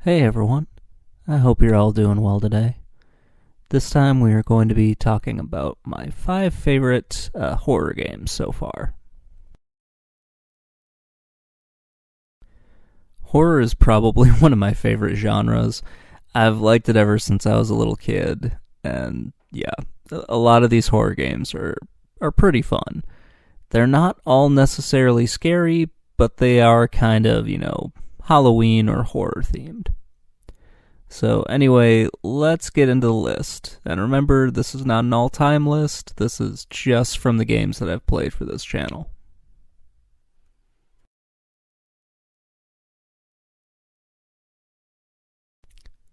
Hey everyone, I hope you're all doing well today. This time we are going to be talking about my 5 favorite horror games so far. Horror is probably one of my favorite genres. I've liked it ever since I was a little kid, and yeah, a lot of these horror games are pretty fun. They're not all necessarily scary, but they are kind of, Halloween or horror themed. So anyway, let's get into the list. And remember, this is not an all-time list. This is just from the games that I've played for this channel.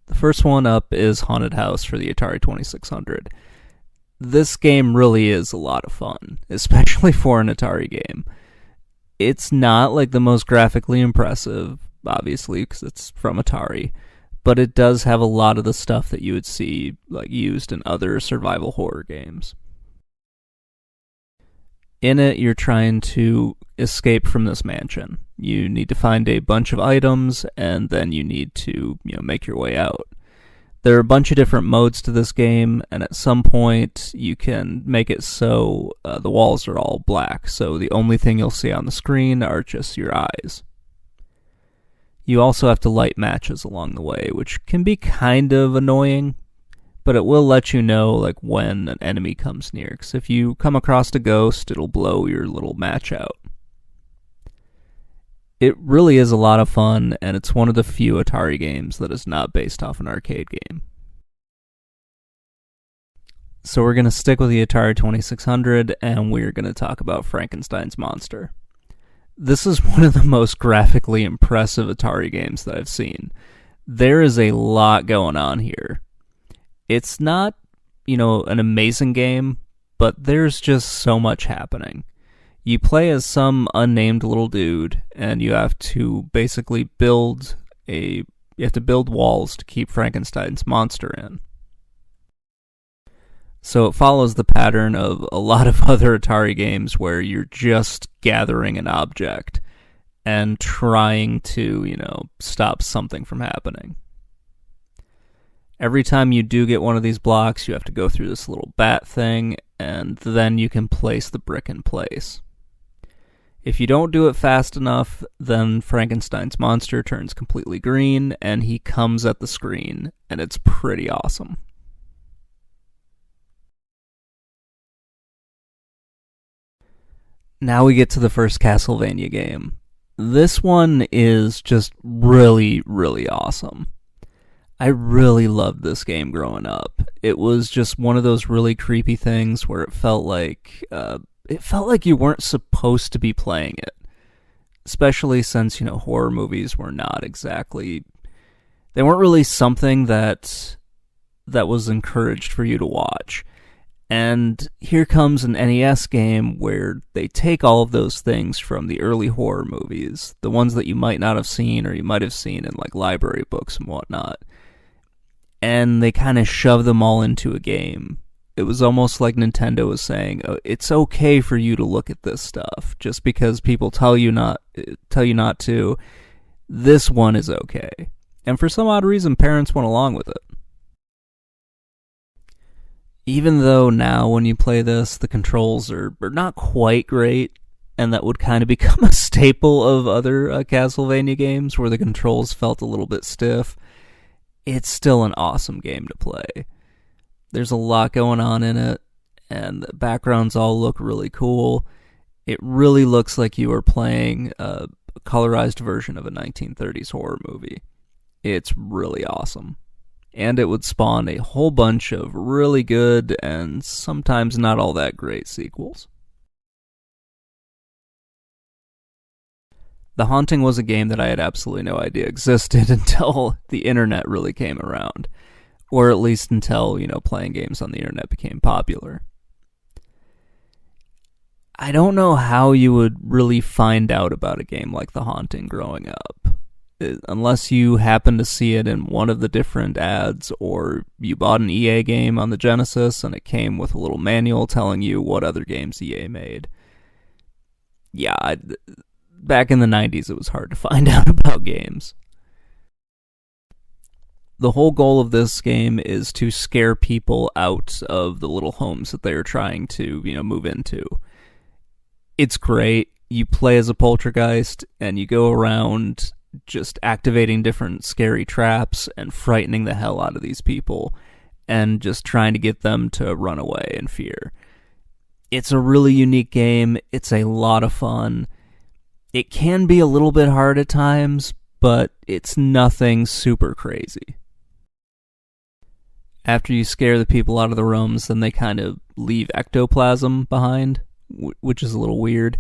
The first one up is Haunted House for the Atari 2600. This game really is a lot of fun, especially for an Atari game. It's not like the most graphically impressive, obviously, because it's from Atari, but it does have a lot of the stuff that you would see used in other survival horror games. In it, you're trying to escape from this mansion. You need to find a bunch of items, and then you need to, make your way out. There are a bunch of different modes to this game, and at some point, you can make it so the walls are all black, so the only thing you'll see on the screen are just your eyes. You also have to light matches along the way, which can be kind of annoying, but it will let you know when an enemy comes near, because if you come across a ghost, it'll blow your little match out. It really is a lot of fun, and it's one of the few Atari games that is not based off an arcade game. So we're going to stick with the Atari 2600, and we're going to talk about Frankensteins Monster. This is one of the most graphically impressive Atari games that I've seen. There is a lot going on here. It's not, an amazing game, but there's just so much happening. You play as some unnamed little dude, and you have to basically build walls to keep Frankenstein's monster in. So it follows the pattern of a lot of other Atari games where you're just gathering an object and trying to, stop something from happening. Every time you do get one of these blocks, you have to go through this little bat thing, and then you can place the brick in place. If you don't do it fast enough, then Frankenstein's monster turns completely green, and he comes at the screen, and it's pretty awesome. Now we get to the first Castlevania game. This one is just really, really awesome. I really loved this game growing up. It was just one of those really creepy things where it felt like you weren't supposed to be playing it. Especially since, horror movies were not exactly... They weren't really something that was encouraged for you to watch. And here comes an NES game where they take all of those things from the early horror movies, the ones that you might not have seen or you might have seen in library books and whatnot, and they kind of shove them all into a game. It was almost like Nintendo was saying, oh, it's okay for you to look at this stuff. Just because people tell you not to, this one is okay. And for some odd reason, parents went along with it. Even though now when you play this, the controls are not quite great, and that would kind of become a staple of other Castlevania games where the controls felt a little bit stiff, it's still an awesome game to play. There's a lot going on in it, and the backgrounds all look really cool. It really looks like you are playing a colorized version of a 1930s horror movie. It's really awesome. And it would spawn a whole bunch of really good and sometimes not all that great sequels. The Haunting was a game that I had absolutely no idea existed until the internet really came around. Or at least until, playing games on the internet became popular. I don't know how you would really find out about a game like The Haunting growing up. Unless you happen to see it in one of the different ads, or you bought an EA game on the Genesis and it came with a little manual telling you what other games EA made. Yeah, back in the 90s it was hard to find out about games. The whole goal of this game is to scare people out of the little homes that they're trying to, move into. It's great. You play as a poltergeist, and you go around just activating different scary traps and frightening the hell out of these people, and just trying to get them to run away in fear. It's a really unique game. It's a lot of fun. It can be a little bit hard at times, but it's nothing super crazy. After you scare the people out of the rooms, then they kind of leave ectoplasm behind, which is a little weird.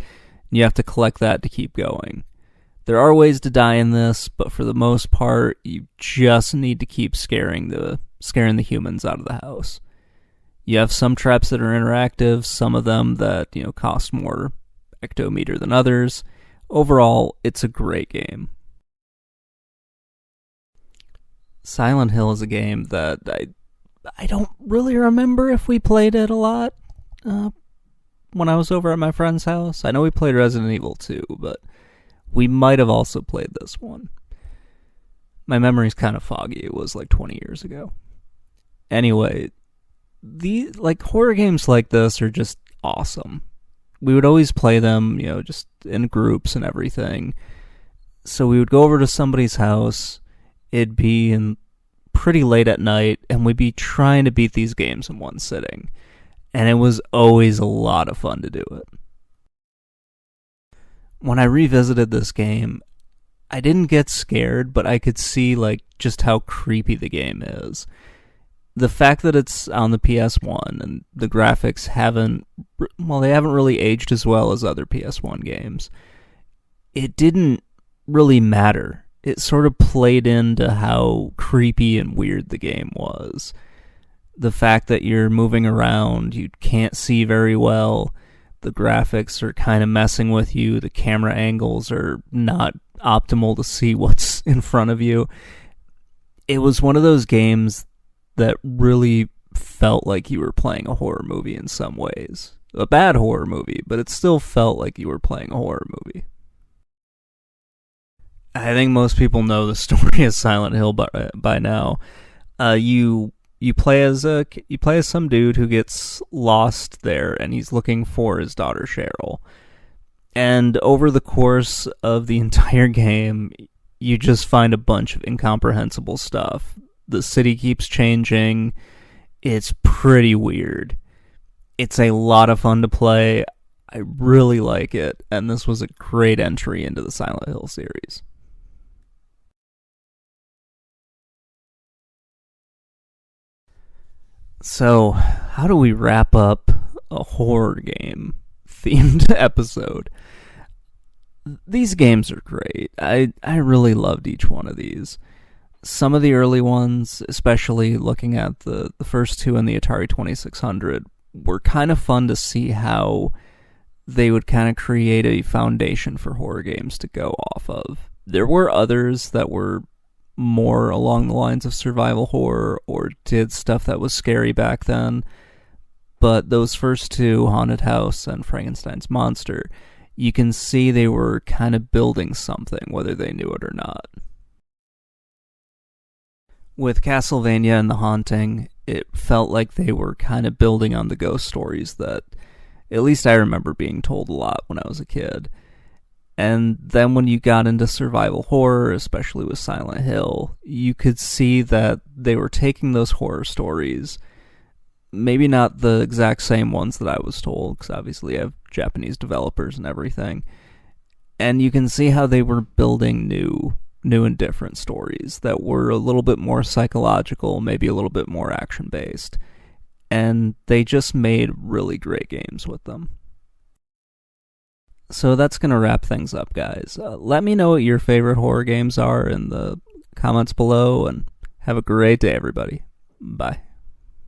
You have to collect that to keep going. There are ways to die in this, but for the most part, you just need to keep scaring the humans out of the house. You have some traps that are interactive, some of them that, cost more ectometer than others. Overall, it's a great game. Silent Hill is a game that I don't really remember if we played it a lot when I was over at my friend's house. I know we played Resident Evil 2, but we might have also played this one. My memory's kind of foggy. It was like 20 years ago. Anyway, horror games like this are just awesome. We would always play them, just in groups and everything. So we would go over to somebody's house. It'd be pretty late at night, and we'd be trying to beat these games in one sitting. And it was always a lot of fun to do it. When I revisited this game, I didn't get scared, but I could see just how creepy the game is. The fact that it's on the PS1 and the graphics haven't really aged as well as other PS1 games. It didn't really matter. It sort of played into how creepy and weird the game was. The fact that you're moving around, you can't see very well, the graphics are kind of messing with you, the camera angles are not optimal to see what's in front of you. It was one of those games that really felt like you were playing a horror movie in some ways. A bad horror movie, but it still felt like you were playing a horror movie. I think most people know the story of Silent Hill by now. You play as some dude who gets lost there, and he's looking for his daughter Cheryl. And over the course of the entire game, you just find a bunch of incomprehensible stuff. The city keeps changing. It's pretty weird. It's a lot of fun to play. I really like it, and this was a great entry into the Silent Hill series. So, how do we wrap up a horror game themed episode? These games are great. I really loved each one of these. Some of the early ones, especially looking at the first two in the Atari 2600, were kind of fun to see how they would kind of create a foundation for horror games to go off of. There were others that were more along the lines of survival horror or did stuff that was scary back then, but those first two, Haunted House and Frankensteins Monster, you can see they were kind of building something, whether they knew it or not. With Castlevania and The Haunting, it felt like they were kind of building on the ghost stories that at least I remember being told a lot when I was a kid. And then when you got into survival horror, especially with Silent Hill, you could see that they were taking those horror stories, maybe not the exact same ones that I was told, because obviously I have Japanese developers and everything, and you can see how they were building new and different stories that were a little bit more psychological, maybe a little bit more action-based, and they just made really great games with them. So that's going to wrap things up, guys. Let me know what your favorite horror games are in the comments below, and have a great day, everybody. Bye.